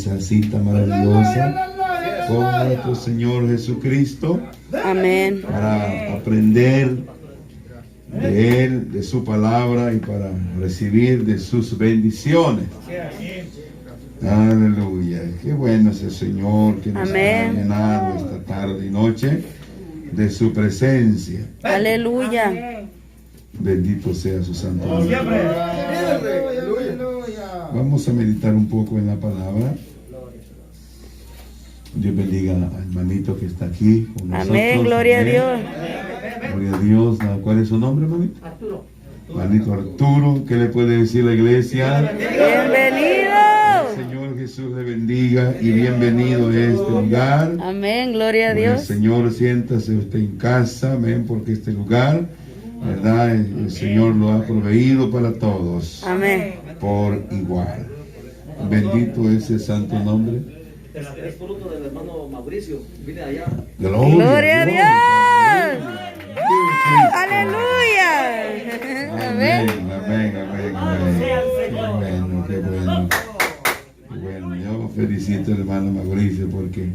esa cita maravillosa con nuestro Señor Jesucristo. Amén. Para aprender de Él, de su palabra y para recibir de sus bendiciones. Aleluya. Qué bueno es el Señor que nos ha llenado esta tarde y noche de su presencia. Aleluya. Bendito sea su santo nombre. Vamos a meditar un poco en la palabra. Dios bendiga al hermanito que está aquí con nosotros. Amén, gloria a Dios. Gloria a Dios. ¿Cuál es su nombre, hermanito? Arturo. Hermanito Arturo, ¿qué le puede decir la iglesia? Bienvenido. El Señor Jesús le bendiga y bienvenido a este lugar. Amén, gloria a Dios. El Señor, siéntase usted en casa, amén, porque este lugar, ¿verdad? El Señor lo ha proveído para todos. Amén. Por igual. Bendito es el santo nombre. Es fruto del hermano Mauricio. Vine allá. Gloria a Dios. Aleluya. Amén, amén, amén, amén. Qué bueno. Qué bueno. Yo felicito al hermano Mauricio porque,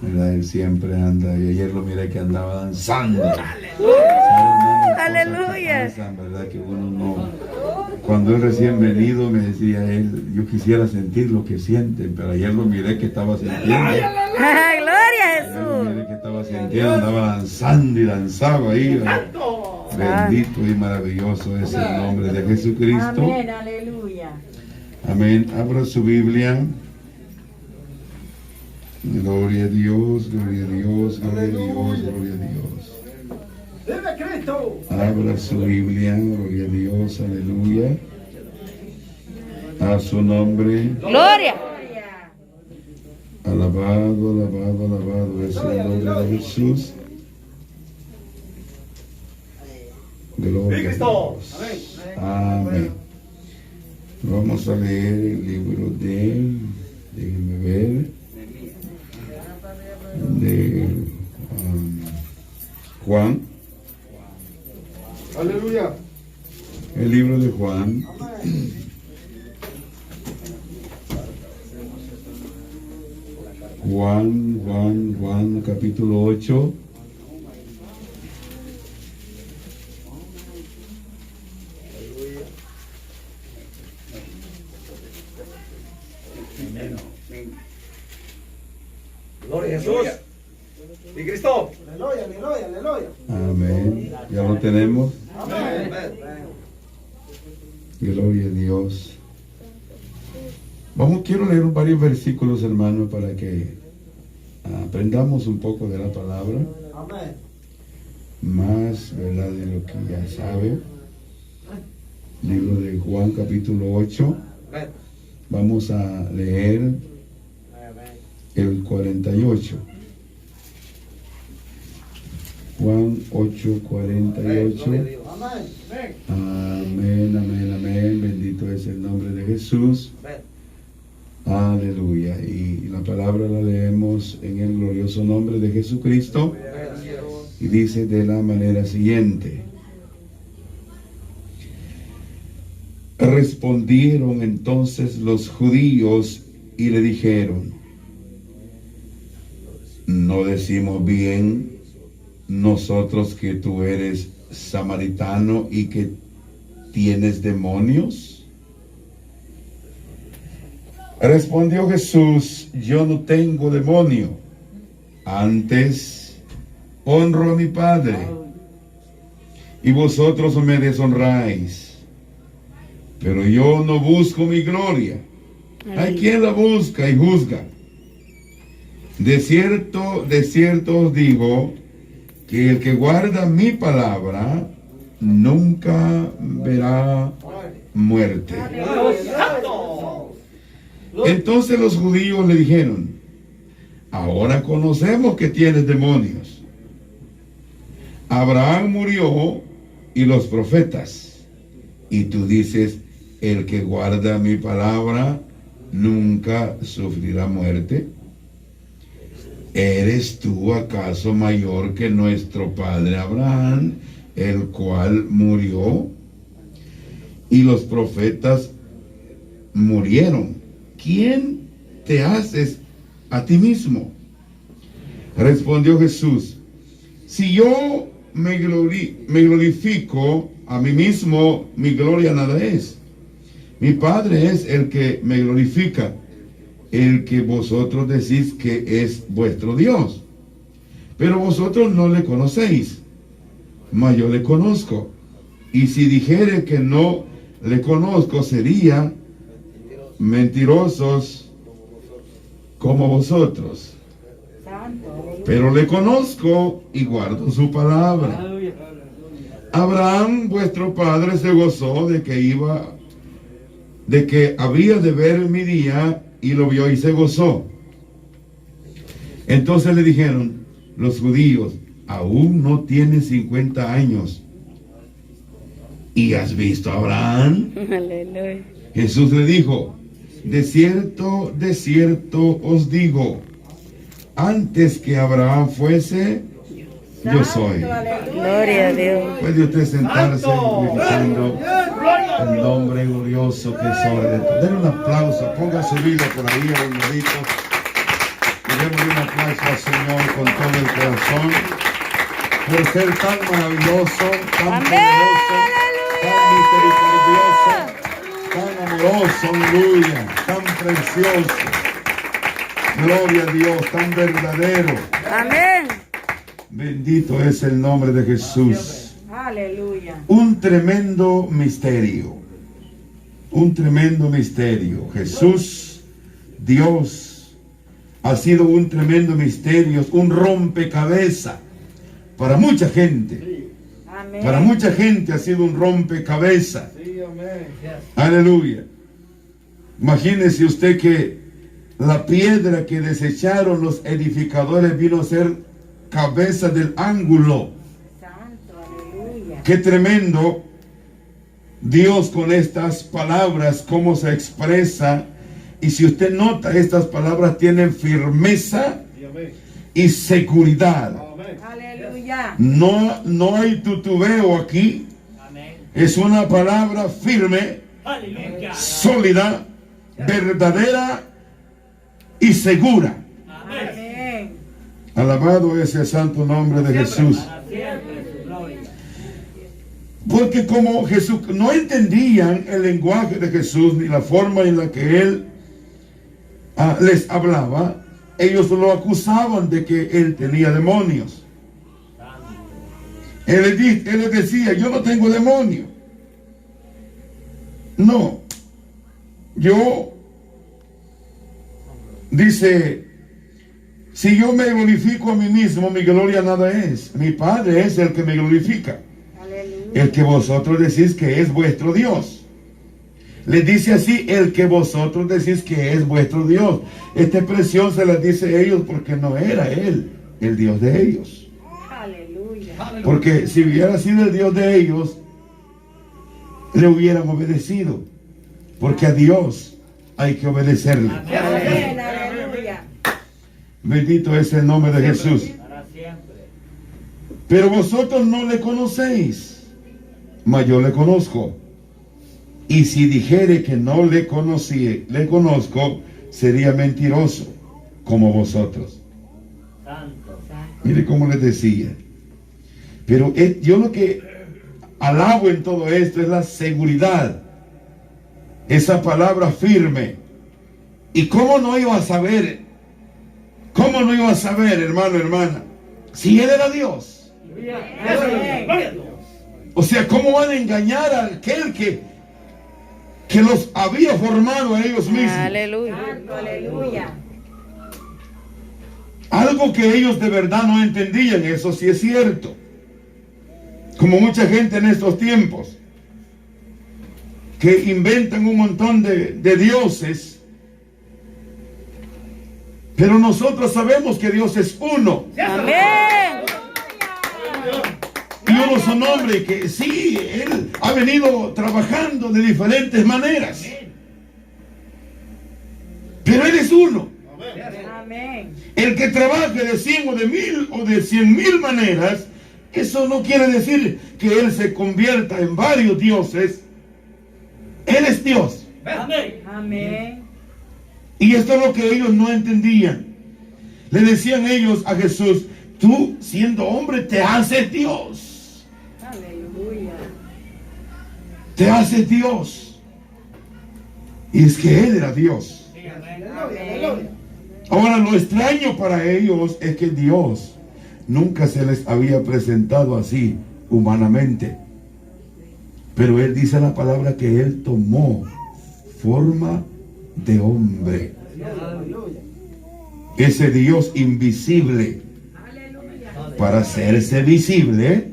¿verdad? Él siempre anda, y ayer lo miré que andaba danzando. Aleluya. ¿Verdad? Que uno no. Cuando él recién venido me decía él, yo quisiera sentir lo que sienten, pero ayer lo miré que estaba sintiendo. Gloria a Lo miré Jesús. que estaba sintiendo, andaba danzando y danzaba ahí. ¿Verdad? Bendito y maravilloso es el nombre de Jesucristo. Amén, aleluya. Amén. Abra su Biblia. Gloria a Dios, gloria a Dios, gloria a Dios, gloria a Dios. Abra su Biblia, gloria a Dios, aleluya. A su nombre. Gloria. Alabado, alabado, alabado es el nombre de Jesús. Gloria a Dios. Amén. Vamos a leer el libro de, déjenme ver, de Juan. Aleluya. El libro de Juan. Juan, capítulo 8. Gloria a Jesús. Y Cristo. Aleluya, aleluya, aleluya. Amén. Ya lo tenemos. Amén. Gloria a Dios. Quiero leer varios versículos, hermanos, para que aprendamos un poco de la palabra. Amén. Más, ¿verdad?, de lo que ya sabe. Libro de Juan, capítulo 8. Vamos a leer el 48. Juan 8, 48. Amén, amén, amén. Bendito es el nombre de Jesús. Aleluya. Y la palabra la leemos en el glorioso nombre de Jesucristo. Y dice de la manera siguiente. Respondieron entonces los judíos y le dijeron: ¿no decimos bien nosotros que tú eres samaritano y que tienes demonios? Respondió Jesús: yo no tengo demonio, antes honro a mi Padre, y vosotros me deshonráis. Pero yo no busco mi gloria. Hay quien la busca y juzga. De cierto os digo que el que guarda mi palabra nunca verá muerte. Entonces los judíos le dijeron: ahora conocemos que tienes demonios. Abraham murió y los profetas, y tú dices: el que guarda mi palabra nunca sufrirá muerte. ¿Eres tú acaso mayor que nuestro padre Abraham, el cual murió? Y los profetas murieron. ¿Quién te haces a ti mismo? Respondió Jesús: si yo me glorifico a mí mismo, mi gloria nada es. Mi Padre es el que me glorifica, el que vosotros decís que es vuestro Dios. Pero vosotros no le conocéis, mas yo le conozco. Y si dijere que no le conozco, sería mentirosos como vosotros. Pero le conozco y guardo su palabra. Abraham, vuestro padre, se gozó de que había de ver mi día, y lo vio y se gozó. Entonces le dijeron los judíos: aún no tienes 50 años, ¿y has visto a Abraham? Aleluya. Jesús le dijo: de cierto os digo, antes que Abraham fuese, yo soy. Gloria a Dios. Puede usted sentarse glorificando el nombre glorioso que es sobre de todo. Denle un aplauso, ponga su vida por ahí a un ladito. Y démosle un aplauso al Señor con todo el corazón por ser tan maravilloso, tan poderoso, tan misericordioso, tan amoroso, aleluya, tan precioso. Gloria a Dios, tan verdadero. Amén. Bendito es el nombre de Jesús. Aleluya. Un tremendo misterio. Un tremendo misterio. Jesús, Dios, ha sido un tremendo misterio, un rompecabezas para mucha gente. Amén. Para mucha gente ha sido un rompecabezas. Aleluya. Imagínese usted que la piedra que desecharon los edificadores vino a ser cabeza del ángulo. Qué tremendo Dios con estas palabras, cómo se expresa. Y si usted nota, estas palabras tienen firmeza y seguridad. Aleluya. No hay tutubeo aquí. Es una palabra firme, sólida, verdadera y segura. Amén. Alabado es el santo nombre de Jesús. Porque como Jesús no entendían el lenguaje de Jesús ni la forma en la que Él les hablaba, ellos lo acusaban de que Él tenía demonios. Él les decía: yo no tengo demonio. No. Yo, dice, si yo me glorifico a mí mismo, mi gloria nada es. Mi Padre es el que me glorifica. El que vosotros decís que es vuestro Dios. Les dice así: el que vosotros decís que es vuestro Dios. Esta expresión se la dice a ellos porque no era Él el Dios de ellos. Aleluya. Porque si hubiera sido el Dios de ellos, le hubieran obedecido. Porque a Dios hay que obedecerle. Amén. Aleluya. Bendito es el nombre de Jesús. Pero vosotros no le conocéis, mas yo le conozco. Y si dijere que no le conozco, sería mentiroso como vosotros. Mire cómo les decía. Pero yo lo que alabo en todo esto es la seguridad. Esa palabra firme. ¿Y cómo no iba a saber? ¿Cómo no iba a saber, hermano, hermana? Si Él era Dios. O sea, ¿cómo van a engañar a aquel que los había formado a ellos mismos? Aleluya. Aleluya. Algo que ellos de verdad no entendían, eso sí es cierto. Como mucha gente en estos tiempos, que inventan un montón de dioses. Pero nosotros sabemos que Dios es uno. Amén. Y uno su nombre, que sí, Él ha venido trabajando de diferentes maneras. Pero Él es uno. Amén. El que trabaje de 100 o de 1000 o de 100,000 maneras, eso no quiere decir que Él se convierta en varios dioses. Él es Dios. Amén. Y esto es lo que ellos no entendían. Le decían ellos a Jesús: tú siendo hombre te haces Dios. Aleluya. Te haces Dios. Y es que Él era Dios. Aleluya, aleluya. Ahora, lo extraño para ellos es que Dios nunca se les había presentado así humanamente. Pero Él dice en la palabra que Él tomó forma de hombre. Aleluya. Ese Dios invisible, para hacerse visible,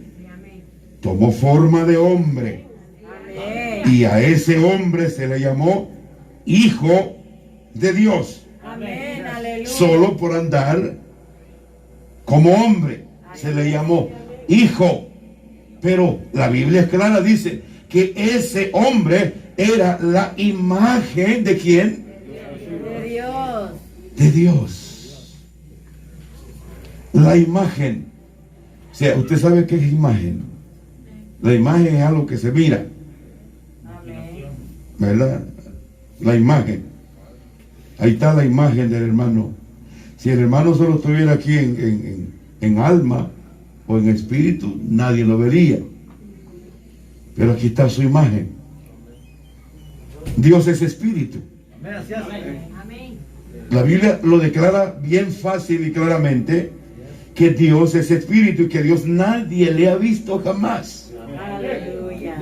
tomó forma de hombre. Amén. Y a ese hombre se le llamó Hijo de Dios. Amén. Aleluya. Solo por andar como hombre se le llamó Hijo. Pero la Biblia es clara, dice que ese hombre era la imagen ¿de quién? De Dios. De Dios. La imagen. O sea, usted sabe qué es imagen. La imagen es algo que se mira, Amén. ¿verdad? La imagen. Ahí está la imagen del hermano. Si el hermano solo estuviera aquí en alma o en espíritu, nadie lo vería. Pero aquí está su imagen. Dios es espíritu. Amén, así es. Amén. La Biblia lo declara bien fácil y claramente, que Dios es espíritu y que Dios nadie le ha visto jamás. Aleluya.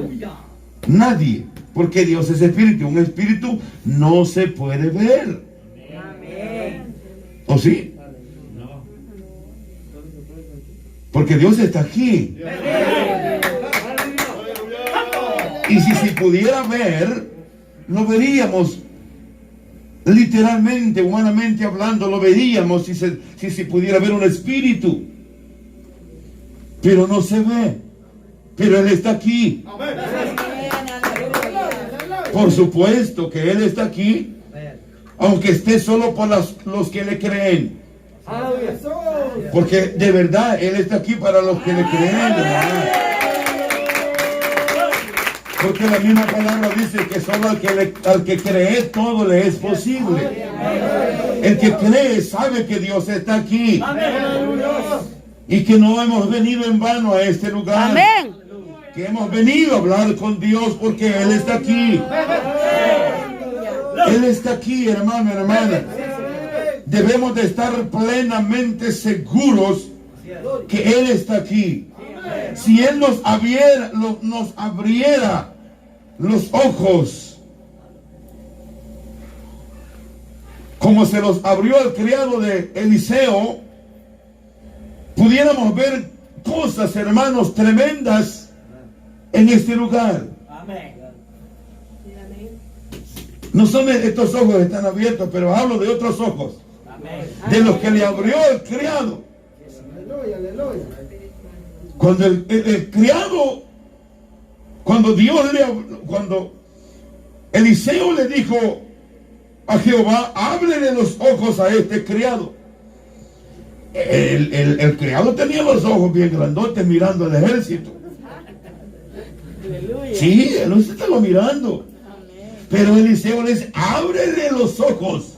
Nadie. Porque Dios es espíritu. Un espíritu no se puede ver. Amén. ¿O sí? Porque Dios está aquí. Y si pudiera ver, lo veríamos. Literalmente, humanamente hablando, lo veríamos si se pudiera ver un espíritu. Pero no se ve. Pero Él está aquí. Amén. Aleluya. Por supuesto que Él está aquí, aunque esté solo por los que le creen. Jesús. Porque de verdad Él está aquí para los que le creen, hermano. Porque la misma palabra dice que solo al que cree todo le es posible. El que cree sabe que Dios está aquí. Y que no hemos venido en vano a este lugar. Amén. Que hemos venido a hablar con Dios porque Él está aquí. Él está aquí, hermano, hermana. Debemos de estar plenamente seguros que Él está aquí. Si Él nos abriera los ojos, como se los abrió al criado de Eliseo, pudiéramos ver cosas, hermanos, tremendas en este lugar. No son estos ojos que están abiertos, pero hablo de otros ojos, de los que le abrió el criado. Aleluya, aleluya. Cuando el criado, cuando Eliseo le dijo a Jehová: ábrele los ojos a este criado. El criado tenía los ojos bien grandotes mirando el ejército. Sí, él no se estaba mirando. Pero Eliseo le dice: ábrele los ojos.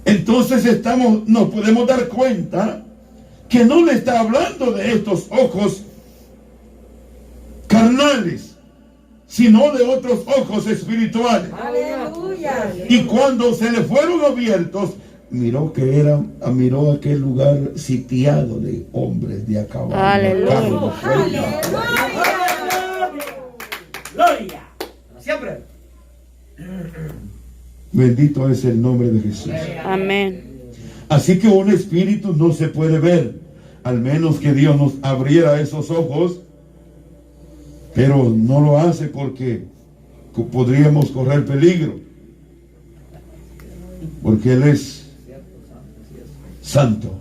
Entonces nos podemos dar cuenta que no le está hablando de estos ojos carnales, sino de otros ojos espirituales. Aleluya. Y cuando se le fueron abiertos, miró aquel lugar sitiado de hombres de a caballo, Aleluya. carros, fuertes. Gloria. Siempre. Bendito es el nombre de Jesús. Amén. Así que un espíritu no se puede ver, al menos que Dios nos abriera esos ojos, pero no lo hace porque podríamos correr peligro, porque Él es santo,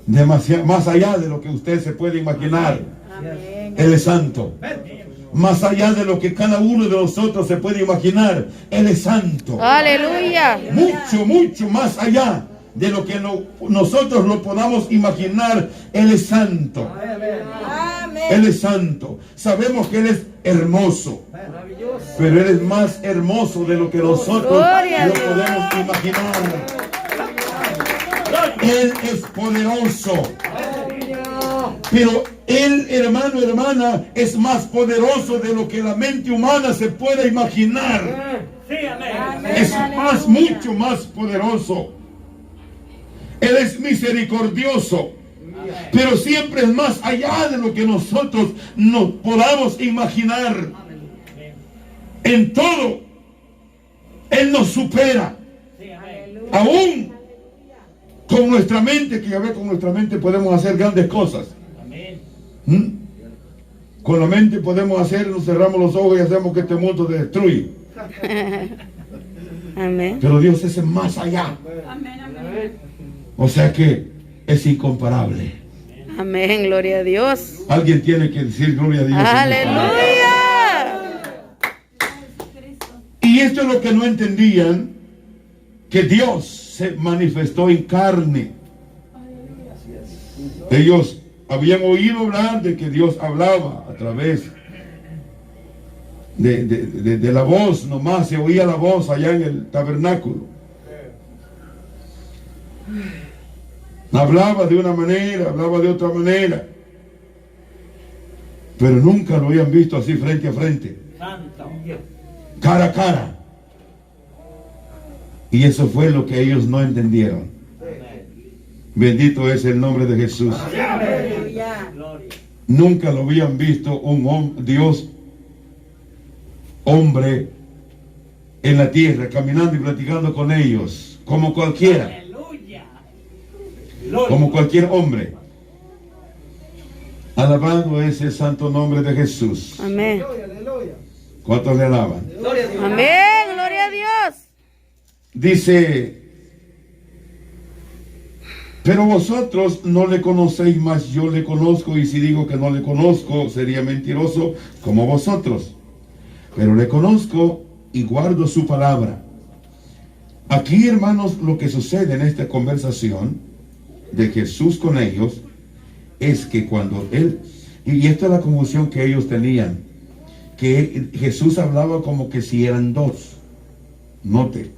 demasiado, más allá de lo que usted se puede imaginar. Amén. Él es santo, más allá de lo que cada uno de nosotros se puede imaginar. Él es santo. Aleluya. Mucho, mucho más allá de lo que nosotros lo podamos imaginar. Él es santo. Amén. Él es santo. Sabemos que Él es hermoso. Maravilloso. Pero Él es más hermoso de lo que nosotros Gloria a lo Dios. podemos imaginar. Él es poderoso. Pero Él, hermano, hermana, es más poderoso de lo que la mente humana se pueda imaginar. Es más, mucho más poderoso. Él es misericordioso. Pero siempre es más allá de lo que nosotros nos podamos imaginar. En todo, Él nos supera. Aún con nuestra mente, que ya ve, con nuestra mente podemos hacer grandes cosas. ¿Mm? Con la mente podemos hacer, nos cerramos los ojos y hacemos que este mundo se destruya. Amén. Pero Dios es más allá. O sea que es incomparable. Amén. Gloria a Dios. Alguien tiene que decir gloria a Dios. Aleluya. Y esto es lo que no entendían, que Dios se manifestó en carne. Ellos habían oído hablar de que Dios hablaba a través de la voz, nomás se oía la voz allá en el tabernáculo. Hablaba de una manera, hablaba de otra manera, pero nunca lo habían visto así frente a frente, cara a cara. Y eso fue lo que ellos no entendieron. Bendito es el nombre de Jesús. Aleluya. Nunca lo habían visto un Dios hombre en la tierra, caminando y platicando con ellos, como cualquiera. Como cualquier hombre. Alabado es el santo nombre de Jesús. Amén. Aleluya. ¿Cuántos le alaban? Gloria a Dios. Amén. Gloria a Dios. Dice: pero vosotros no le conocéis, mas yo le conozco, y si digo que no le conozco, sería mentiroso como vosotros. Pero le conozco y guardo su palabra. Aquí, hermanos, lo que sucede en esta conversación de Jesús con ellos es que cuando Él, y esta es la confusión que ellos tenían, que Jesús hablaba como que si eran dos. Note,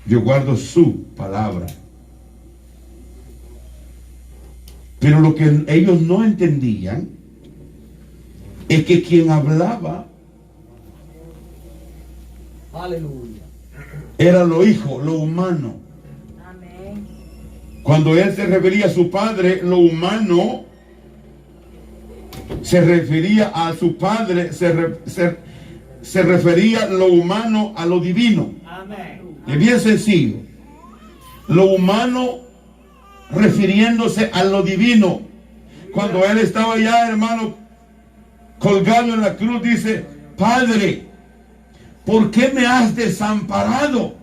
yo guardo su palabra. Pero lo que ellos no entendían es que quien hablaba Aleluya. era lo hijo, lo humano. Amén. Cuando Él se refería a su Padre, lo humano se refería a su Padre, se refería lo humano a lo divino. Es bien sencillo. Lo humano refiriéndose a lo divino. Cuando Él estaba ya, hermano, colgado en la cruz, dice: Padre, ¿por qué me has desamparado?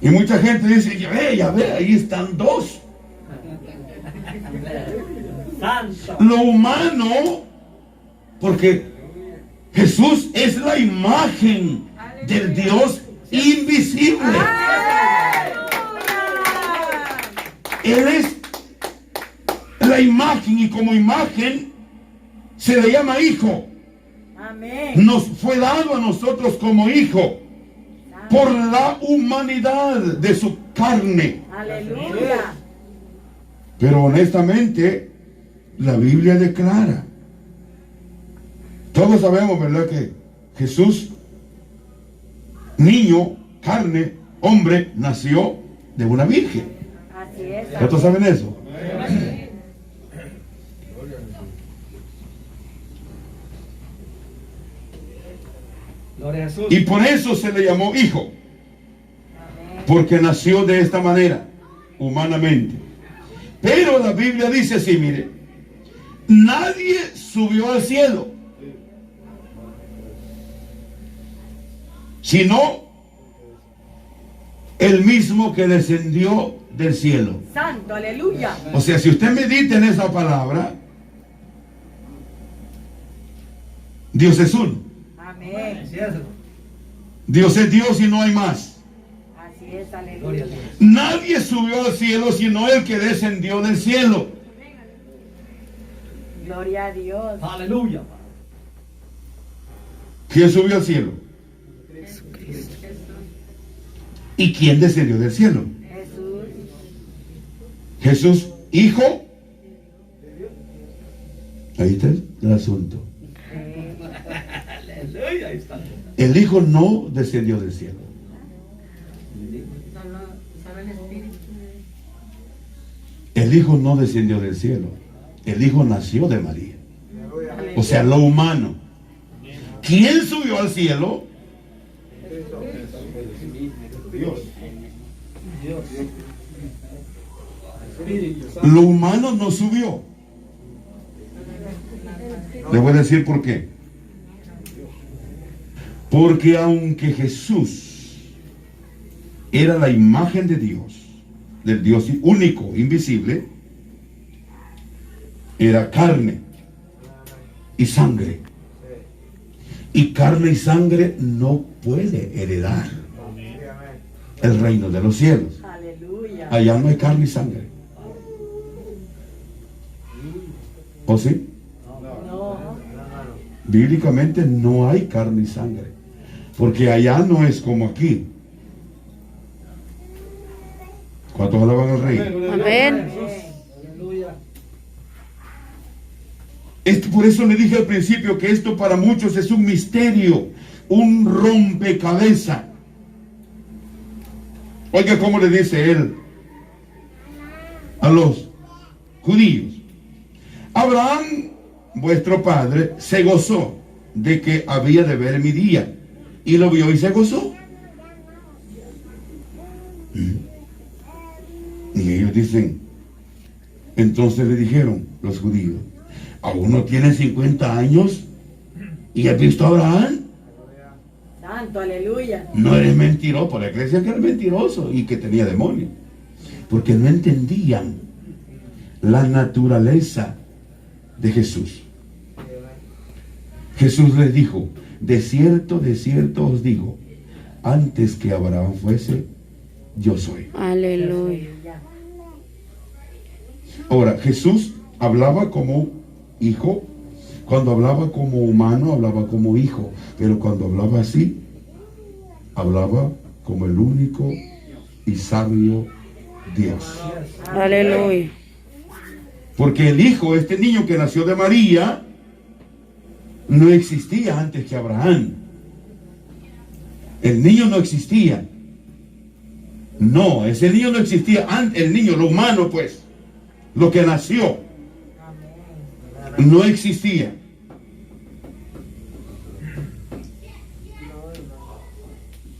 Y mucha gente dice: ya ve, ahí están dos. Lo humano, porque Jesús es la imagen del Dios invisible. Él es la imagen, y como imagen se le llama hijo. Amén. Nos fue dado a nosotros como hijo por la humanidad de su carne. Aleluya. Pero honestamente, la Biblia declara, todos sabemos, ¿verdad?, que Jesús, niño, carne, hombre, nació de una virgen. Así es. ¿Cuántos saben eso? Gloria a Jesús. Y por eso se le llamó hijo, porque nació de esta manera, humanamente. Pero la Biblia dice así, mire: nadie subió al cielo, sino el mismo que descendió del cielo. Santo, aleluya. O sea, si usted medita en esa palabra, Dios es uno. Amén. Así es. Dios es Dios y no hay más. Así es, aleluya. Nadie subió al cielo sino el que descendió del cielo. Gloria a Dios. Aleluya. ¿Quién subió al cielo? ¿Y quién descendió del cielo? Jesús. Jesús, hijo. Ahí está el asunto. Aleluya. Ahí está. El hijo no descendió del cielo. El hijo no descendió del cielo. El hijo nació de María. O sea, lo humano. ¿Quién subió al cielo? Dios. Lo humano no subió. Le voy a decir por qué. Porque aunque Jesús era la imagen de Dios, del Dios único, invisible, era carne y sangre. Y carne y sangre no puede heredar el reino de los cielos. Aleluya. Allá no hay carne y sangre. ¿O sí? No. Bíblicamente no hay carne y sangre. Porque allá no es como aquí. ¿Cuántos alaban al rey? Amén. Aleluya. Por eso le dije al principio que esto para muchos es un misterio, un rompecabezas. Oiga cómo le dice él a los judíos. Abraham, vuestro padre, se gozó de que había de ver mi día. Y lo vio y se gozó. Y ellos dicen, entonces le dijeron los judíos, ¿aún no tienes 50 años y has visto a Abraham? Santo, aleluya. No eres mentiroso. Por la iglesia que era mentiroso y que tenía demonios. Porque no entendían la naturaleza de Jesús. Jesús les dijo, de cierto os digo, antes que Abraham fuese, yo soy. Aleluya. Ahora, Jesús hablaba como hijo. Cuando hablaba como humano, hablaba como hijo. Pero cuando hablaba así, hablaba como el único y sabio Dios. Aleluya. Porque el hijo, este niño que nació de María, no existía antes que Abraham. El niño no existía. No, ese niño no existía antes. El niño, lo humano pues, lo que nació, no existía.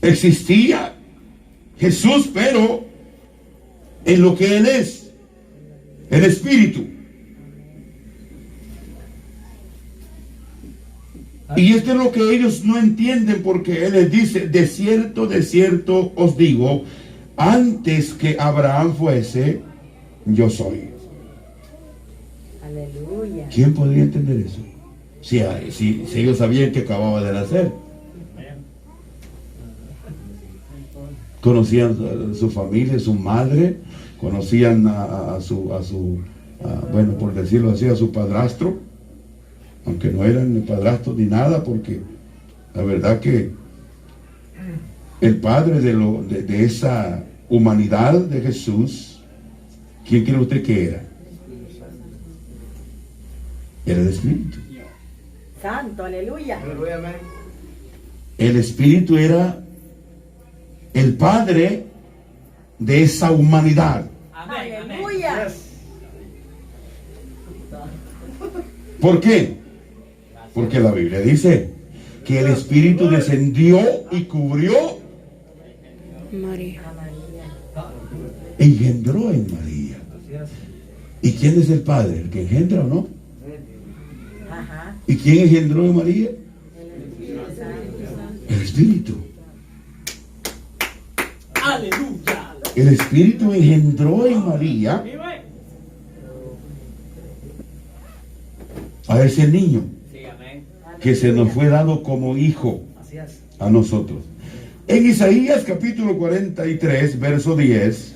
Existía Jesús, pero en lo que Él es, el Espíritu. Y esto es lo que ellos no entienden, porque Él les dice, de cierto os digo, antes que Abraham fuese, yo soy. Aleluya. ¿Quién podría entender eso? Si ellos sabían que acababa de nacer. Conocían a su familia, su madre, conocían a su bueno, por decirlo así, a su padrastro, aunque no eran ni padrastros ni nada, porque la verdad que el padre de esa humanidad de Jesús, ¿quién cree usted que era? Era el Espíritu. Santo, aleluya. Aleluya, amén. El Espíritu era el padre de esa humanidad. Aleluya. ¿Por qué? Porque la Biblia dice que el Espíritu descendió y cubrió, María. engendró en María. ¿Y quién es el Padre? ¿El que engendra o no? Ajá. ¿Y quién engendró en María? El Espíritu. Aleluya. El Espíritu engendró en María a ese niño Sí, amén. que se nos fue dado como hijo Así es. a nosotros. En Isaías capítulo 43, verso 10,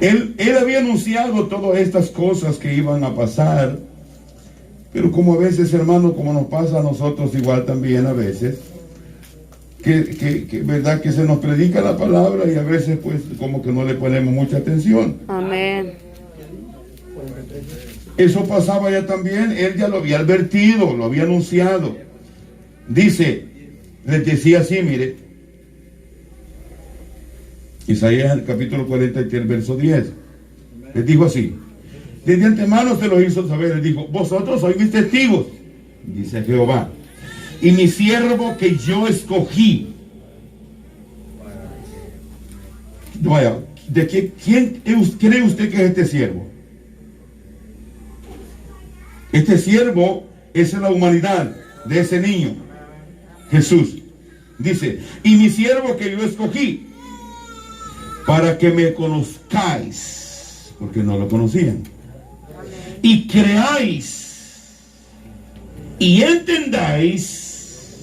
él había anunciado todas estas cosas que iban a pasar, pero como a veces, hermano, como nos pasa a nosotros igual también a veces, que verdad que se nos predica la palabra y a veces pues como que no le ponemos mucha atención. Amén. Eso pasaba ya también, él ya lo había advertido, lo había anunciado. Dice, les decía así, mire, Isaías capítulo 43, verso 10, les dijo así: desde antemano se los hizo saber, les dijo, vosotros sois mis testigos, dice Jehová, y mi siervo que yo escogí. Vaya, ¿quién cree usted que es este siervo? Este siervo es la humanidad de ese niño, Jesús. Dice, y mi siervo que yo escogí, para que me conozcáis, porque no lo conocían, y creáis, y entendáis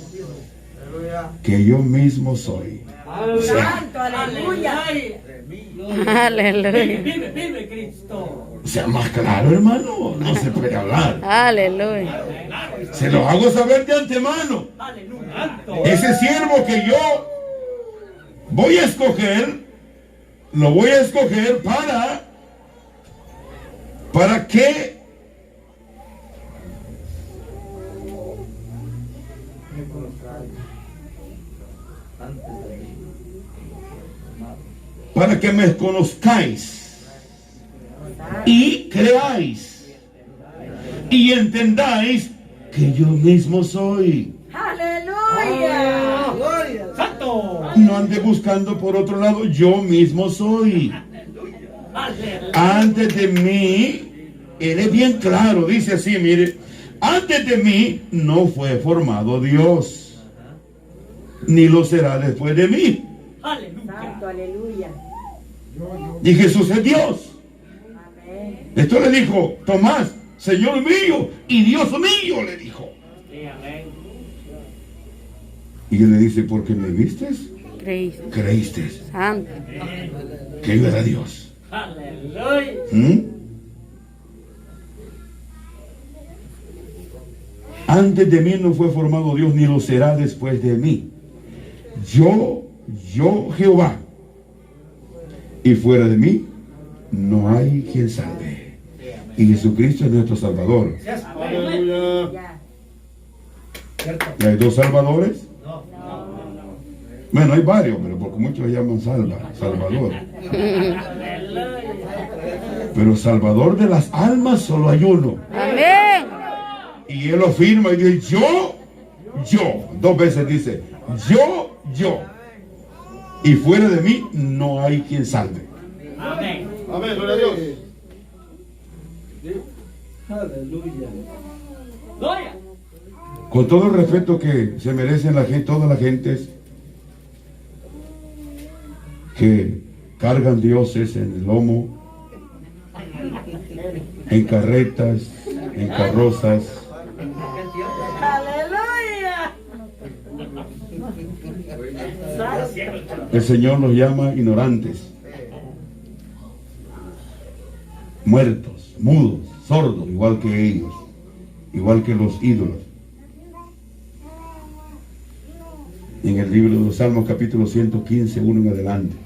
que yo mismo soy. Santo, aleluya. Aleluya. Vive Cristo. O sea, más claro, hermano, no se puede hablar. Aleluya. Se lo hago saber de antemano. Aleluya. Ese siervo que yo voy a escoger, lo voy a escoger para que me conozcáis y creáis y entendáis que yo mismo soy. Aleluya. Santo. No ande buscando por otro lado, yo mismo soy. Antes de mí, él es bien claro, dice así, mire, antes de mí no fue formado Dios, ni lo será después de mí. Santo, aleluya. Y Jesús es Dios. Amén. Esto le dijo Tomás, Señor mío y Dios mío, le dijo. Y él le dice, porque me vistes, Cristo. creíste Santo. que yo era Dios. Aleluya. ¿Mm? Antes de mí no fue formado Dios, ni lo será después de mí. Yo Jehová, y fuera de mí no hay quien salve. Y Jesucristo es nuestro Salvador. Aleluya. Ya. ¿Y hay dos Salvadores? Bueno, hay varios, pero porque muchos le llaman Salvador. Pero Salvador de las almas solo hay uno. Amén. Y él lo firma y dice, yo. Dos veces dice, yo. Y fuera de mí no hay quien salve. Amén. Amén, gloria a Dios. Aleluya. Gloria. Con todo el respeto que se merecen todas las gentes que cargan dioses en el lomo, en carretas, en carrozas. Aleluya. El Señor los llama ignorantes, muertos, mudos, sordos, igual que ellos, igual que los ídolos. En el libro de los Salmos, capítulo 115, 1 en adelante.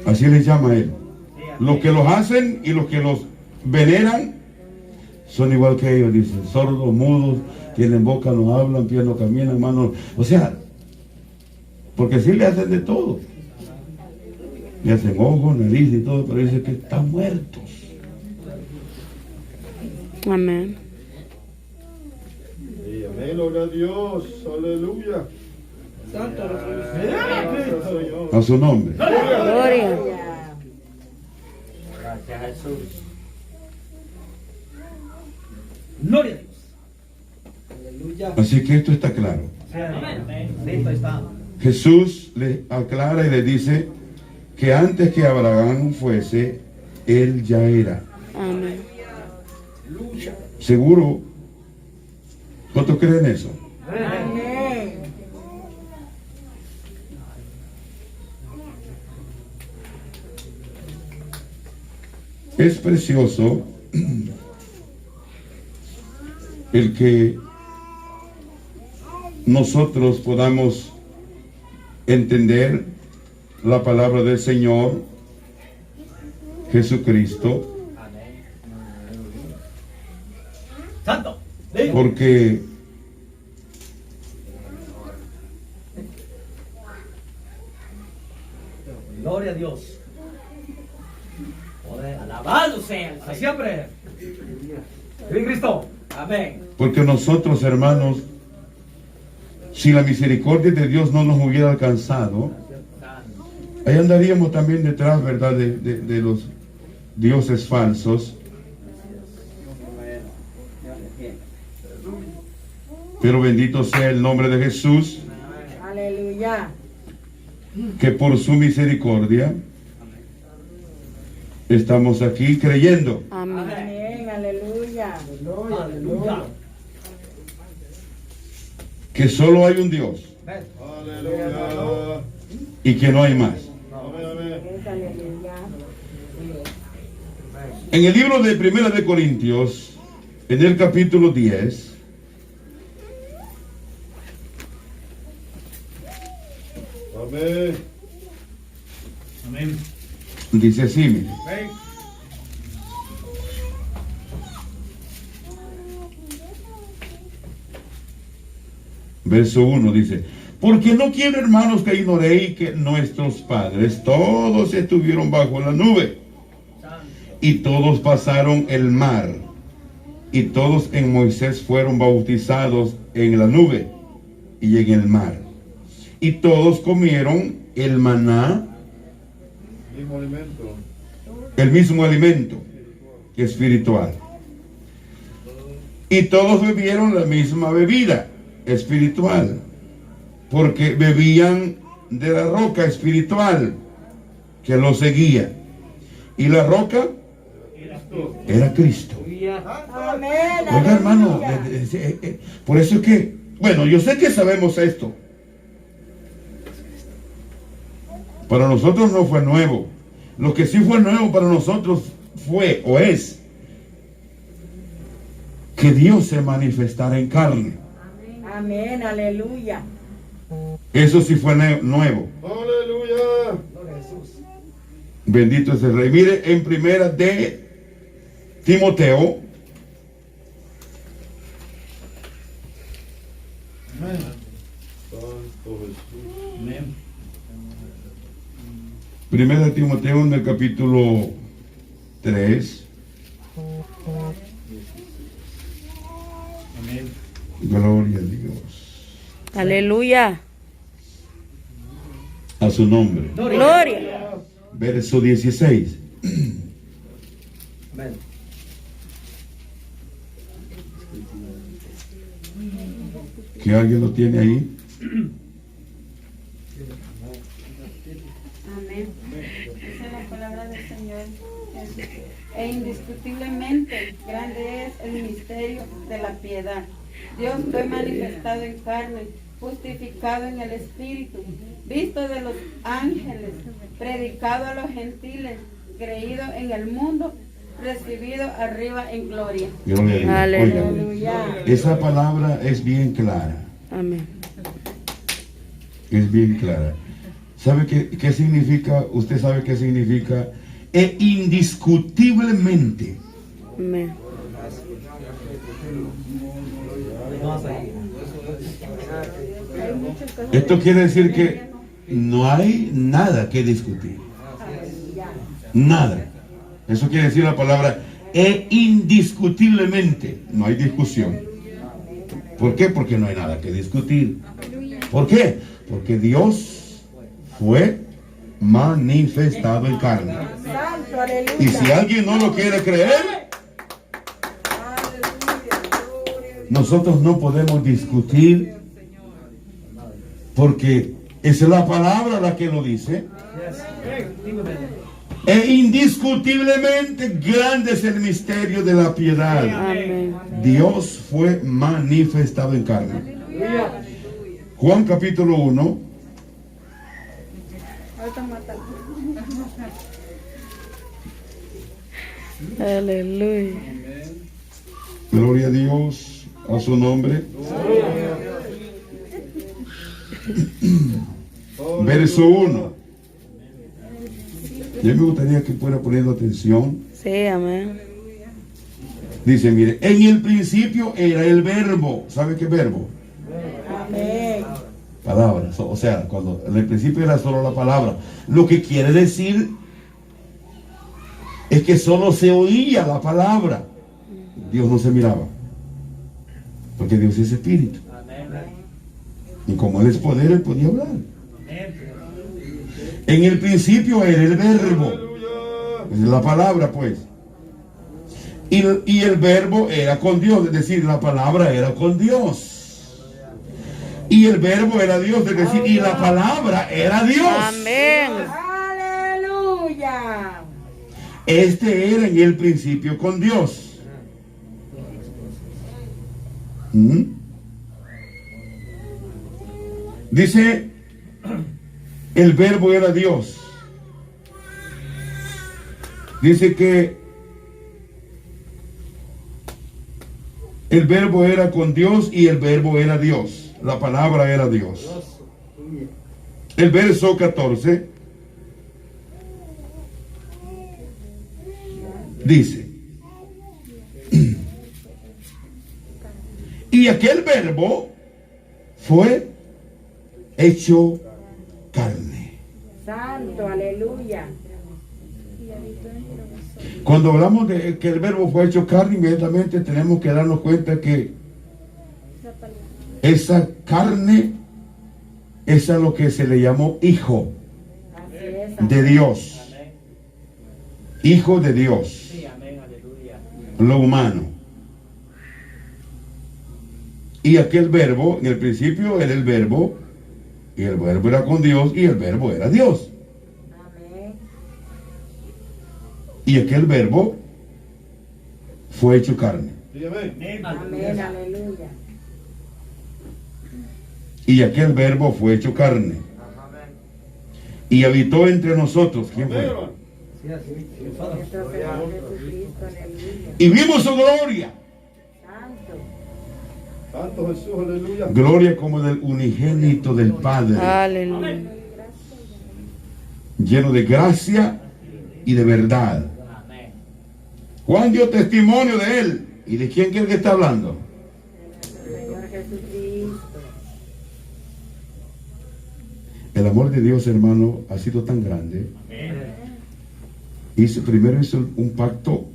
Así les llama él. Los que los hacen y los que los veneran son igual que ellos, dicen, sordos, mudos, tienen boca, no hablan, pies no caminan, manos. O sea, porque sí le hacen de todo. Le hacen ojos, nariz y todo, pero dice que están muertos. Amén. Amén, gloria a Dios. Aleluya. Santo. Señor. A su nombre. Gloria. Gracias, Jesús. Gloria a Dios. Aleluya. Así que esto está claro. Amén. Listo está. Jesús le aclara y le dice que antes que Abraham fuese, él ya era. Amén. ¿Seguro? ¿Cuántos creen eso? Amén. Es precioso el que nosotros podamos entender la palabra del Señor Jesucristo, Santo. porque Gloria a Dios. Poder, alabado sea el Señor. Siempre. En Cristo. Amén. porque nosotros, hermanos, si la misericordia de Dios no nos hubiera alcanzado, ahí andaríamos también detrás, ¿verdad?, de los dioses falsos. Pero bendito sea el nombre de Jesús, Aleluya. que por su misericordia estamos aquí creyendo. Amén. Amén. Aleluya. Aleluya. Que solo hay un Dios y que no hay más. Es aleluya. En el libro de Primera de Corintios, en el capítulo 10, Amén. dice así, mire. Verso 1 dice: porque no quiero, hermanos, que ignoréis que nuestros padres todos estuvieron bajo la nube, y todos pasaron el mar, y todos en Moisés fueron bautizados en la nube y en el mar, y todos comieron el maná, el mismo alimento espiritual, y todos bebieron la misma bebida espiritual, porque bebían de la roca espiritual que los seguía, y la roca era Cristo. Amén. Oiga, hermano, Aleluya. por eso es que, bueno, yo sé que sabemos esto. Para nosotros no fue nuevo. Lo que sí fue nuevo para nosotros fue o es que Dios se manifestara en carne. Amén. Aleluya. Eso sí fue nuevo. Aleluya. Bendito es el Rey. Mire, en primera de Timoteo, Amén. primera de Timoteo en el capítulo 3. Amén. Gloria a Dios. Aleluya. A su nombre. Gloria. Verso 16. Amén. Que alguien lo tiene ahí. Amén. Esa es la palabra del Señor. E indiscutiblemente grande es el misterio de la piedad. Dios fue manifestado en carne, justificado en el Espíritu, visto de los ángeles, predicado a los gentiles, creído en el mundo, recibido arriba en gloria. Gloria a Dios. Aleluya. Oigan, esa palabra es bien clara. Amén. Es bien clara. ¿Sabe qué significa? Usted sabe qué significa. E indiscutiblemente. Amén. Esto quiere decir que no hay nada que discutir. Nada. Eso quiere decir la palabra e indiscutiblemente. No hay discusión. ¿Por qué? Porque no hay nada que discutir. ¿Por qué? Porque Dios fue manifestado en carne. Santo. Aleluya. Y si alguien no lo quiere creer, nosotros no podemos discutir, porque es la palabra la que lo dice. E indiscutiblemente grande es el misterio de la piedad. Amén. Dios fue manifestado en carne. Juan capítulo 1. Aleluya. Gloria a Dios, a su nombre. Verso 1. Yo me gustaría que fuera poniendo atención. Sí, amén. Dice, mire, en el principio era el verbo. ¿Sabe qué verbo? Amén. Palabra. O sea, cuando en el principio era solo la palabra. Lo que quiere decir es que solo se oía la palabra. Dios no se miraba. Porque Dios es espíritu. Y como Él es poder, Él podía hablar. En el principio era el verbo. Es la palabra, pues. Y el verbo era con Dios, es decir, la palabra era con Dios. Y el verbo era Dios, es decir, y la palabra era Dios. Amén. Aleluya. Este era en el principio con Dios. ¿Mm? Dice, el verbo era Dios. Dice que el verbo era con Dios y el verbo era Dios. La palabra era Dios. El verso 14 dice, y aquel verbo fue hecho carne. Santo, aleluya. Cuando hablamos de que el verbo fue hecho carne, inmediatamente tenemos que darnos cuenta que esa carne es a lo que se le llamó hijo Así es. de Dios. Hijo de Dios. Lo humano. Y aquel verbo, en el principio era el verbo, y el verbo era con Dios, y el verbo era Dios. Amén. Y aquel verbo fue hecho carne. Amén, aleluya. Y aquel verbo fue hecho carne. Y habitó entre nosotros. ¿Quién fue? Nuestro Señor Jesucristo, aleluya. Y vimos su gloria. Santo. Santo Jesús, aleluya. Gloria como del unigénito del Padre. Aleluya. Lleno de gracia y de verdad. Juan dio testimonio de él. ¿Y de quién cree que está hablando? Señor Jesucristo. El amor de Dios, hermano, ha sido tan grande. Primero hizo un pacto.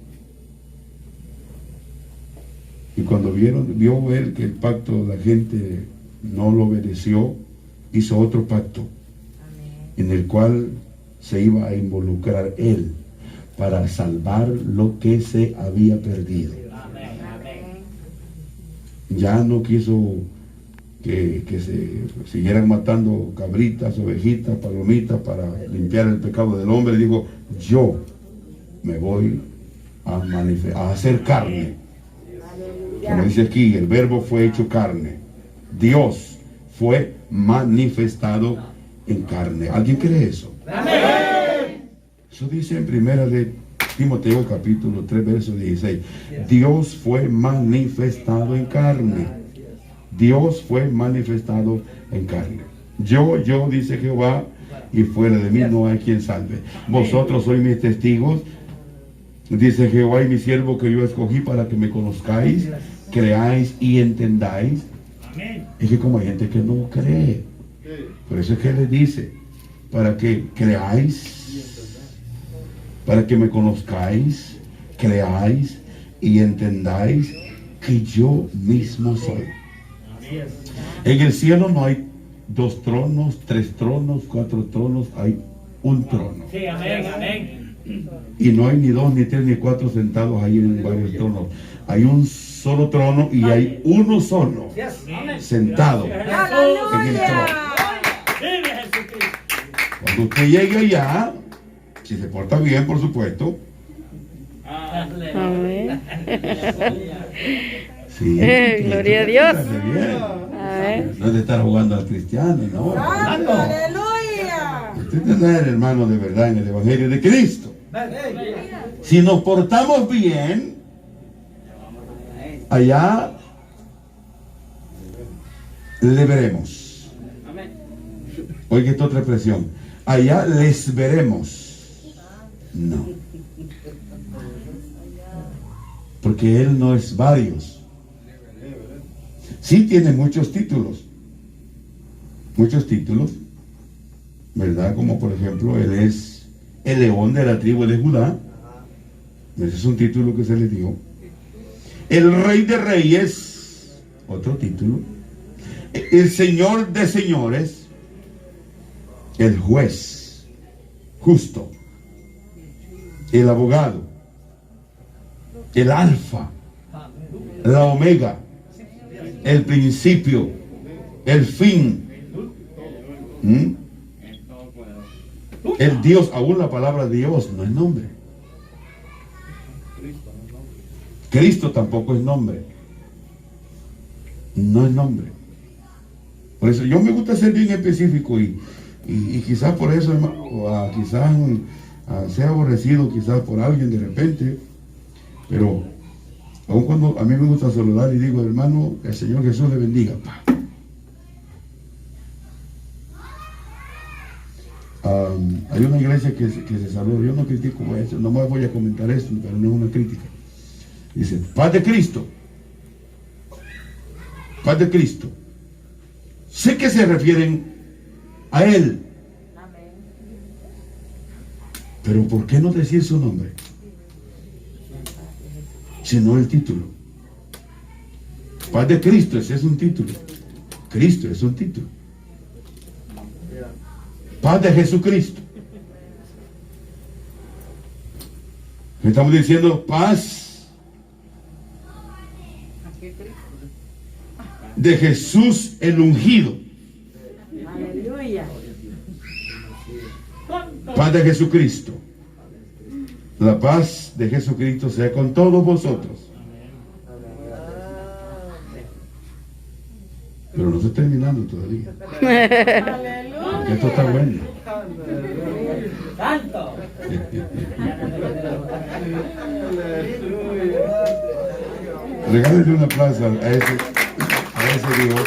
Y cuando vio él que el pacto la gente no lo obedeció, hizo otro pacto en el cual se iba a involucrar él para salvar lo que se había perdido. Ya no quiso que se siguieran matando cabritas, ovejitas, palomitas para limpiar el pecado del hombre. Dijo, yo me voy a hacer carne. Como dice aquí, el verbo fue hecho carne. Dios fue manifestado en carne. ¿Alguien cree eso? Eso dice en primera de Timoteo capítulo 3 verso 16. Dios fue manifestado en carne. Dios fue manifestado en carne. Yo, dice Jehová, y fuera de mí no hay quien salve. Vosotros sois mis testigos, dice Jehová, y mi siervo que yo escogí para que me conozcáis, creáis y entendáis. Es que como hay gente que no cree, por eso es que le dice, para que creáis, para que me conozcáis, creáis y entendáis que yo mismo soy. En el cielo no hay 2 tronos, 3 tronos, 4 tronos, hay un trono. Sí, amén, amén. Y no hay ni 2, ni 3, ni 4 sentados ahí en varios tronos. Hay un solo trono y hay uno solo sentado en el trono. Cuando usted llegue allá, si se porta bien, por supuesto. Amén. Sí, Gloria a Dios. portarse bien. Amén. No es de estar jugando al cristiano, no. Santo, aleluya. Usted es tener hermano de verdad en el Evangelio de Cristo. Si nos portamos bien, allá le veremos. Oiga esta otra expresión. Allá les veremos. No. Porque Él no es varios. Sí tiene muchos títulos. Muchos títulos. ¿Verdad? Como por ejemplo, Él es el león de la tribu de Judá. Ese es un título que se le dio. El Rey de Reyes. Otro título. El Señor de Señores. El Juez. Justo. El Abogado. El Alfa. La Omega. El principio. El fin. El Dios, aún la palabra Dios no es nombre. Cristo tampoco es nombre. No es nombre. Por eso yo me gusta ser bien específico y quizás por eso, quizás sea aborrecido quizás por alguien de repente, pero aun cuando a mí me gusta saludar y digo, hermano, el Señor Jesús le bendiga. Hay una iglesia que se saluda. Yo no critico eso, nomás voy a comentar esto, pero no es una crítica. Dice, paz de Cristo. Paz de Cristo. Sé que se refieren a Él. Pero ¿por qué no decir su nombre? Sino el título. Paz de Cristo, ese es un título. Cristo es un título. Paz de Jesucristo. Estamos diciendo paz de Jesús el ungido. Aleluya. Paz de Jesucristo. La paz de Jesucristo sea con todos vosotros. Pero no estoy terminando todavía. Porque esto está bueno. ¡Santo! Regálale un aplauso a ese Dios.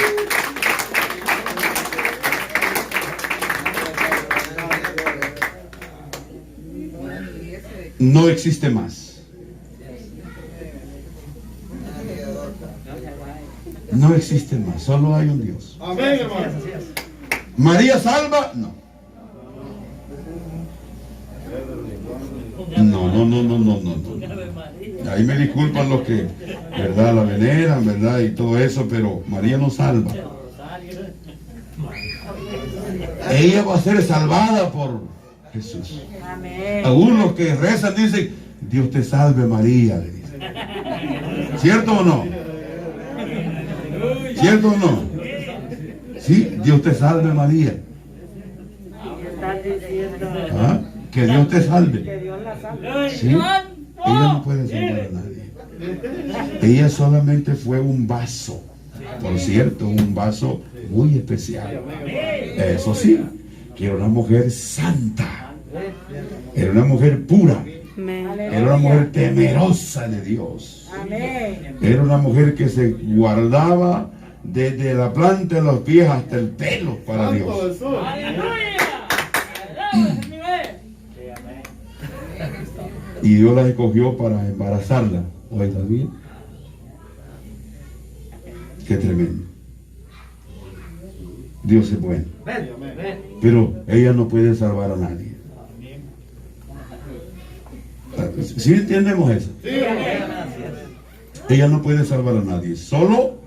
No existe más. No existe más, solo hay un Dios. Amén, hermano. ¿María salva? No. No. Ahí me disculpan los que, ¿verdad? La veneran, ¿verdad? Y todo eso, pero María no salva. Ella va a ser salvada por Jesús. Amén. Algunos que rezan dicen, Dios te salve María, le dicen. ¿Cierto o no? ¿Cierto o no? Sí, Dios te salve María. Estás diciendo ¿Ah? Que Dios te salve. que Dios la salve. ¿Sí? Ella no puede salvar a nadie. Ella solamente fue un vaso. Por cierto, un vaso muy especial. Eso sí, que era una mujer santa. Era una mujer pura. Era una mujer temerosa de Dios. Amén. Era una mujer que se guardaba desde la planta de los pies hasta el pelo para Santo Dios. Jesús. Y Dios la escogió para embarazarla. Oiga bien. Qué tremendo. Dios es bueno. Pero ella no puede salvar a nadie. ¿Sí entendemos eso? Ella no puede salvar a nadie. Solo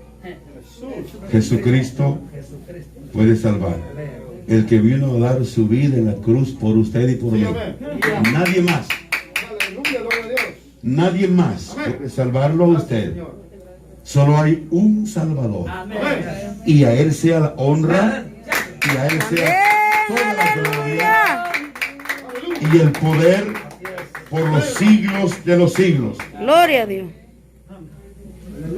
Jesucristo puede salvar. El que vino a dar su vida en la cruz por usted y por mí. Nadie más. Aleluya, gloria a Dios. Nadie más puede salvarlo a usted. Solo hay un Salvador. Y a Él sea la honra. Y a Él sea toda la gloria. Y el poder por los siglos de los siglos. Gloria a Dios.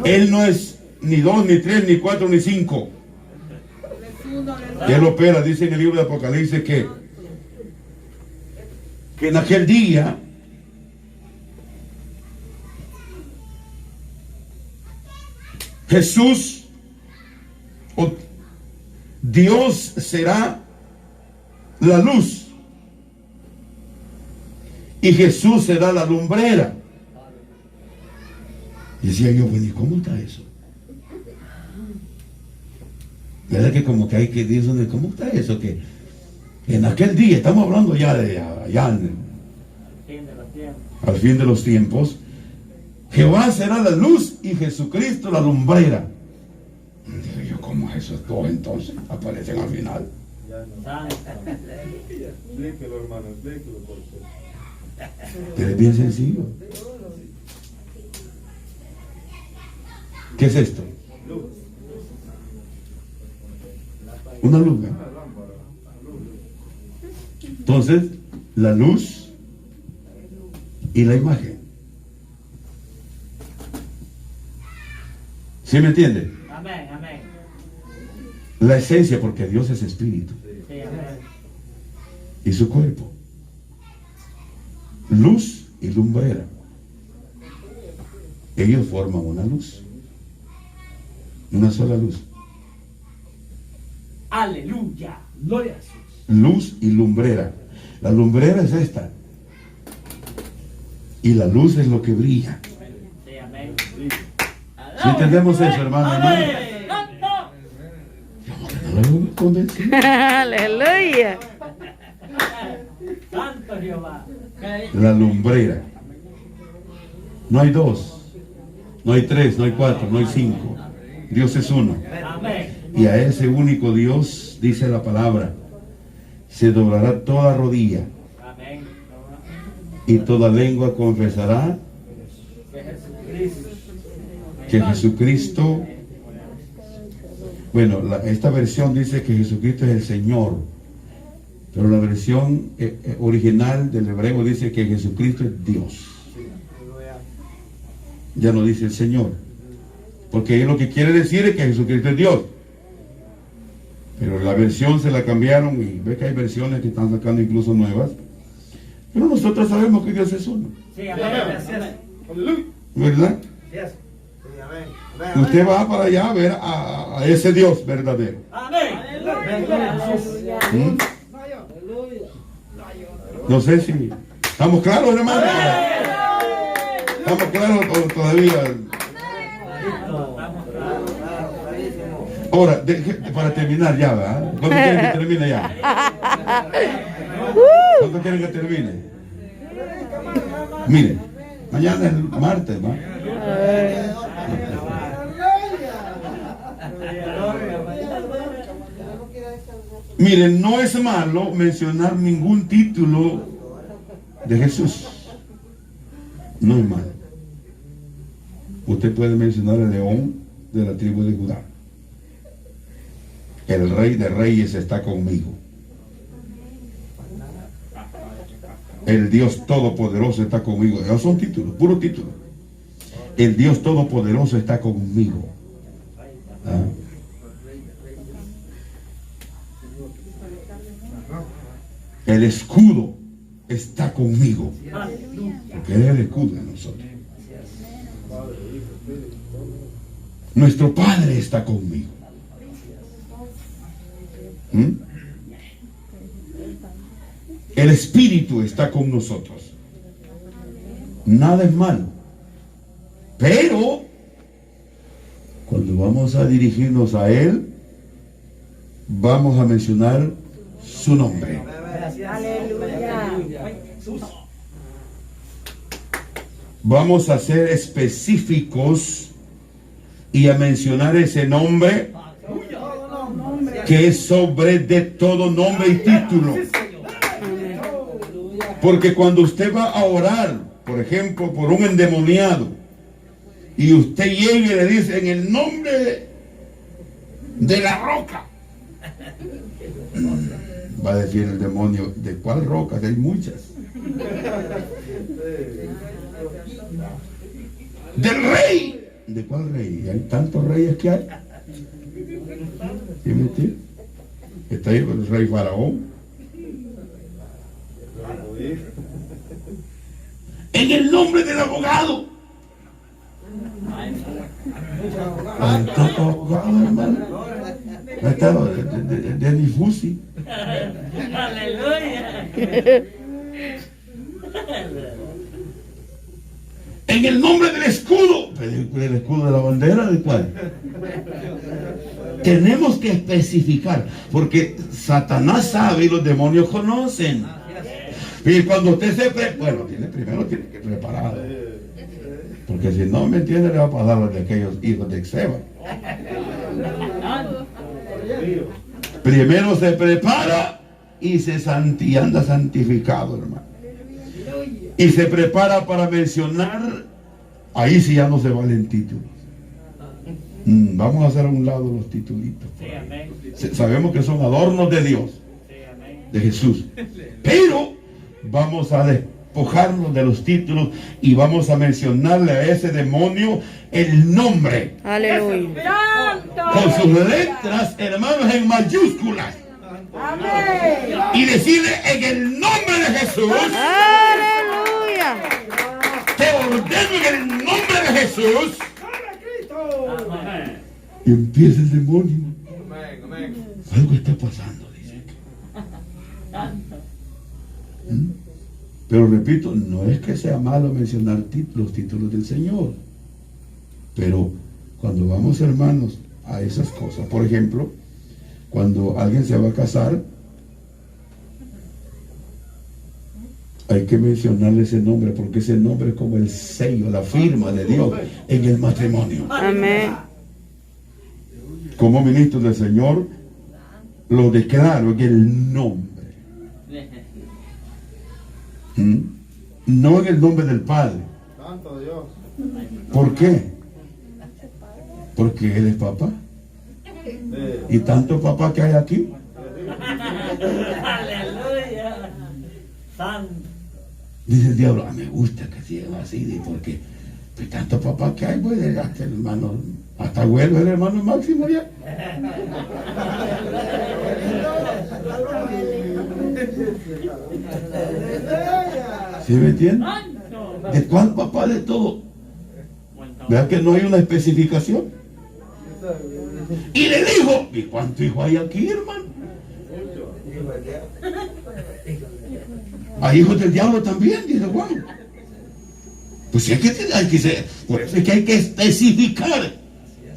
Él no es ni 2, ni 3, ni 4, ni 5. Él opera, dice en el libro de Apocalipsis que en aquel día Jesús, o Dios será la luz y Jesús será la lumbrera. Y decía yo, bueno, ¿y cómo está eso? ¿Verdad que como que hay que decir, ¿cómo está eso? Que en aquel día, estamos hablando ya de allá al fin de los tiempos, Jehová será la luz y Jesucristo la lumbrera. Y dije yo, ¿cómo esos dos entonces aparecen al final? Explíquelo, hermano, explíquelo, por favor. Es bien sencillo. ¿Qué es esto? Una luz, ¿eh? Entonces, la luz y la imagen. ¿Sí me entiende? Amén, amén. La esencia, porque Dios es espíritu. Sí, amén. Y su cuerpo. Luz y lumbrera. Ellos forman una luz. Una sola luz. Aleluya. Gloria a Jesús. Luz y lumbrera. La lumbrera es esta. Y la luz es lo que brilla. Sí, amén. ¿Sí entendemos eso, hermano? Amén. No lo convencí. Aleluya. Santo Jehová. La lumbrera. No hay dos, no hay tres, no hay cuatro, no hay cinco. Dios es uno. Amén. Y a ese único Dios, dice la palabra, se doblará toda rodilla Amén. y toda lengua confesará que Jesucristo, bueno, esta versión dice que Jesucristo es el Señor, pero la versión original del hebreo dice que Jesucristo es Dios. Ya no dice el Señor, porque lo que quiere decir es que Jesucristo es Dios. Pero la versión se la cambiaron y ve que hay versiones que están sacando incluso nuevas. Pero nosotros sabemos que Dios es uno, Sí, amén. Aleluya. ¿verdad? Yes. Sí, amén. Amén. Usted va para allá a ver a ese Dios verdadero. Amén. ¿Mm? No sé si estamos claros, hermano. Estamos claros todavía. Ahora, para terminar ya, ¿verdad? ¿Cuándo quieren que termine ya? ¿Cuándo quieren que termine? Mire, mañana es martes, ¿va? Miren, no es malo mencionar ningún título de Jesús. No es malo. Usted puede mencionar el león de la tribu de Judá. El rey de reyes está conmigo. El Dios todopoderoso está conmigo. Esos son títulos, puros títulos. El Dios todopoderoso está conmigo. ¿Ah? El escudo está conmigo. Porque Él es el escudo de nosotros. Nuestro Padre está conmigo. ¿Mm? El Espíritu está con nosotros. Nada es malo. Pero cuando vamos a dirigirnos a Él, vamos a mencionar su nombre. Vamos a ser específicos y a mencionar ese nombre que es sobre de todo nombre y título. Porque cuando usted va a orar, por ejemplo, por un endemoniado, y usted llega y le dice en el nombre de la roca, va a decir el demonio, ¿de cuál roca? Que hay muchas. Del rey. ¿De cuál rey? Hay tantos reyes que hay. ¿Sí me entiende? Está ahí el rey Faraón. En el nombre del abogado. Está ahogado, hermano. Está de difusi. Aleluya. En el nombre del escudo. ¿El escudo de la bandera? ¿De cuál? Tenemos que especificar, porque Satanás sabe y los demonios conocen. Y cuando usted primero tiene que preparar. Porque si no, ¿me entiende? Le va a pasar a los de aquellos hijos de Exeba. Primero se prepara y anda santificado, hermano. Y se prepara para mencionar, ahí sí ya no se valen títulos. Vamos a hacer a un lado los titulitos. Sí, amén. Sabemos que son adornos de Dios, Sí, amén. de Jesús. Pero vamos a despojarnos de los títulos y vamos a mencionarle a ese demonio el nombre. Aleluya. Con sus letras, hermanos, en mayúsculas. Y decirle en el nombre de Jesús. Aleluya. Te ordeno en el nombre de Jesús. Amén. Y empieza el demonio. Amén, amén. Algo está pasando, dice. Pero repito, no es que sea malo mencionar los títulos del Señor. Pero cuando vamos, hermanos, a esas cosas, por ejemplo, cuando alguien se va a casar, hay que mencionarle ese nombre, porque ese nombre es como el sello, la firma de Dios en el matrimonio. Amén. Como ministro del Señor, lo declaro en el nombre. No en el nombre del Padre. Santo Dios. ¿Por qué? Porque Él es papá. Y tanto papá que hay aquí. Aleluya. Santo. Dice el diablo, me gusta que sea así, porque pues, tanto papá que hay, pues hasta el hermano, hasta vuelve el hermano Máximo ya. ¿Sí me entiende? ¿De cuál papá? De todo. Vea que no hay una especificación. Y le dijo, ¿y cuántos hijos hay aquí, hermano? Hay hijos del diablo también, dice Juan. Pues sí, hay que ser, por eso es que hay que especificar.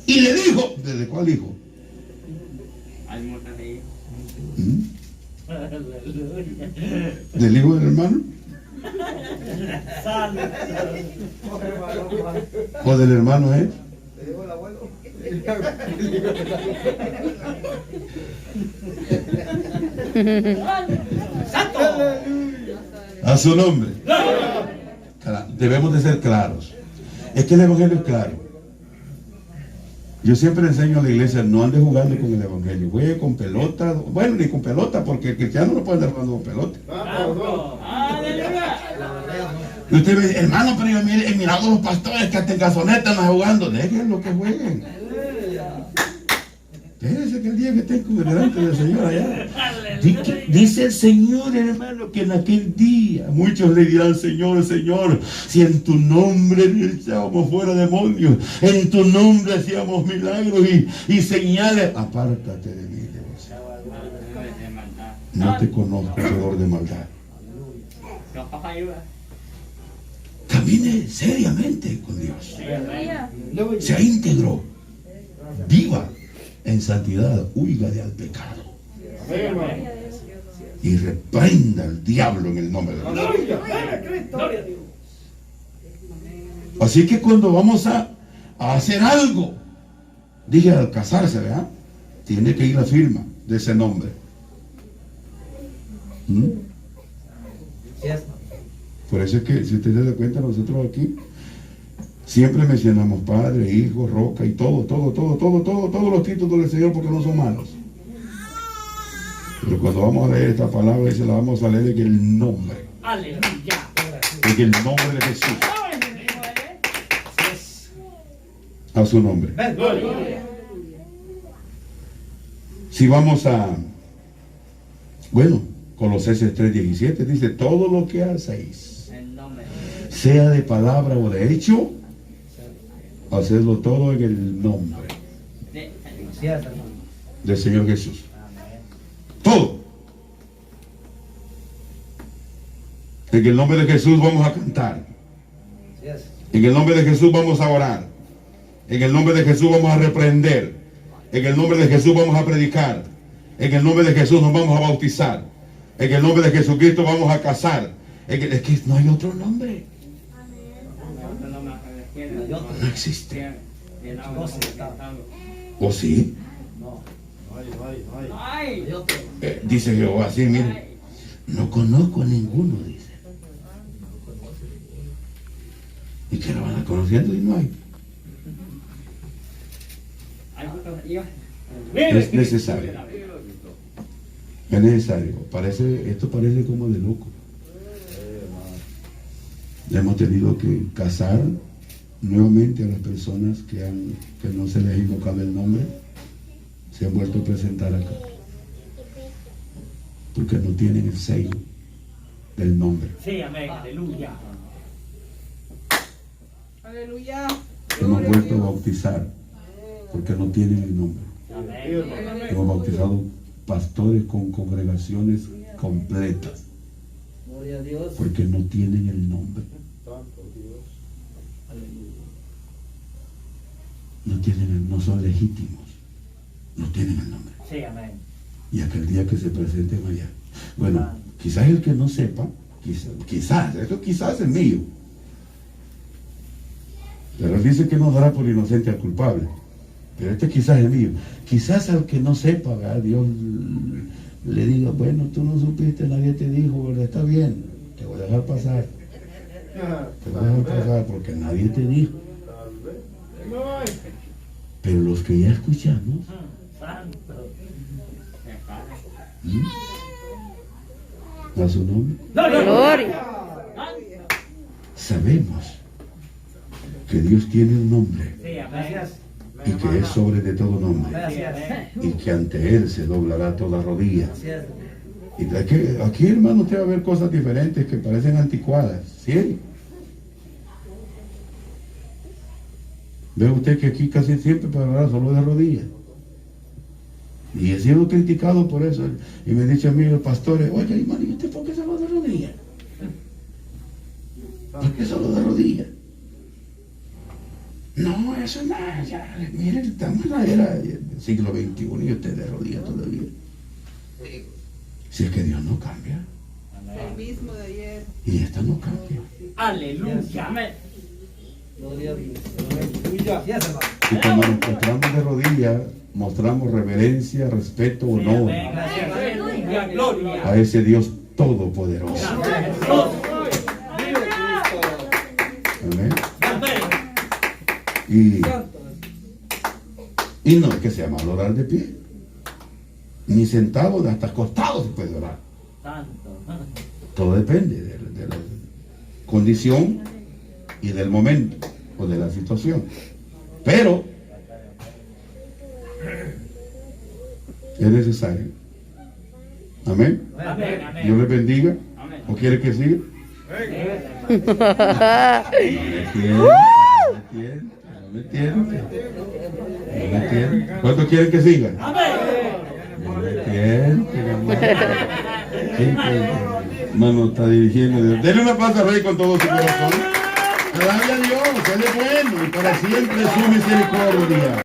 Y le dijo, ¿desde cuál hijo? Hay muchas de ellas. ¿Del hijo del hermano? Santo. ¿O del hermano él? A su nombre. Debemos de ser claros. Es que el evangelio es claro. Yo siempre enseño a la iglesia, no ande jugando con el evangelio. Juegue con pelota. Bueno, ni con pelota, porque el cristiano no puede andar jugando con pelota. Santo. Aleluya. Y usted me dice, hermano, pero yo he mirado a los pastores que hasta en gasoneta andan jugando. Déjenlo que jueguen. Déjense que el día que estén delante del Señor allá. Dice el Señor, hermano, que en aquel día muchos le dirán, Señor, Señor, si en tu nombre echábamos fuera demonios, en tu nombre hacíamos milagros y señales. Apártate de mí, Dios. No te conozco, hacedor de maldad. Camine seriamente con Dios. Se integró. Viva en santidad, huiga de al pecado. Y reprenda al diablo en el nombre de Dios. Así que cuando vamos a hacer algo, dije al casarse, ¿verdad? Tiene que ir la firma de ese nombre. Por eso es que, si usted se da cuenta, nosotros aquí siempre mencionamos Padre, Hijo, Roca y todos los títulos del Señor, porque no son malos. Pero cuando vamos a leer esta palabra, se la vamos a leer en el nombre. Aleluya. En el nombre de Jesús. A su nombre. Si vamos a, bueno, Colosenses 3:17 dice, todo lo que hacéis, En nombre. sea de palabra o de hecho, hacerlo todo en el nombre Así es, hermano. del Señor Jesús. Todo. En el nombre de Jesús vamos a cantar. Así es. En el nombre de Jesús vamos a orar. En el nombre de Jesús vamos a reprender. En el nombre de Jesús vamos a predicar. En el nombre de Jesús nos vamos a bautizar. En el nombre de Jesucristo vamos a casar. Es que no hay otro nombre. No existe. No se está. ¿O sí? No. Ay. Hay otro. Dice Jehová así, mire. No conozco a ninguno, dice. Y que lo van a conociendo y no hay. Es necesario. Es necesario. Esto parece como de loco. Hemos tenido que casar nuevamente a las personas que no se les ha invocado el nombre. Se han vuelto a presentar acá. Porque no tienen el sello del nombre. Sí, amén, aleluya. Aleluya. Hemos vuelto a bautizar porque no tienen el nombre. Amén. Hemos bautizado pastores con congregaciones completas Gloria a Dios. porque no tienen el nombre. No son legítimos. No tienen el nombre. Sí, amén. Y aquel día que se presenten allá. Bueno, quizás el que no sepa, esto quizás es mío. Pero él dice que no dará por inocente al culpable. Pero este quizás es mío. Quizás al que no sepa, ¿verdad? Dios le diga, bueno, tú no supiste, nadie te dijo, ¿verdad? Está bien, te voy a dejar pasar. Te voy a dejar pasar porque nadie te dijo. Pero los que ya escuchamos, Santo. a su nombre, Gloria. sabemos que Dios tiene un nombre Sí, amén. Gracias. y que es sobre de todo nombre Gracias. y que ante Él se doblará toda rodilla. Así es. Y aquí, hermano, usted va a ver cosas diferentes que parecen anticuadas. ¿Sí? Ve usted que aquí casi siempre para orar solo de rodillas. Y he sido criticado por eso. Y me han dicho a mí los pastores, oye, hermano, ¿y usted por qué solo de rodillas? ¿Por qué solo de rodillas? No, eso nada, ya, miren, estamos en la era del siglo XXI y usted de rodillas todavía. Si es que Dios no cambia. El mismo de ayer. Y esta no cambia. Aleluya. Amén. Gloria a Dios. Así es, hermano. Y cuando nos encontramos de rodillas, mostramos reverencia, respeto, Sí, honor amén. Gracias. Aleluya. Gloria. a ese Dios todopoderoso. Gracias, Jesús. Amén. Amén. Y no es que sea malo orar de pie, ni sentado, hasta acostado se puede orar. Santo. Todo depende de la condición y del momento o de la situación. Pero es necesario. Amén. Amén. Amén. Dios les bendiga. Amén. ¿O quiere que siga? No me entiende. ¿Cuántos quieren que siga? No me entiende. Hermano, está dirigiendo. Denle una paz al Rey con todo su corazón. Alabe a Dios, Él es bueno y para siempre su misericordia.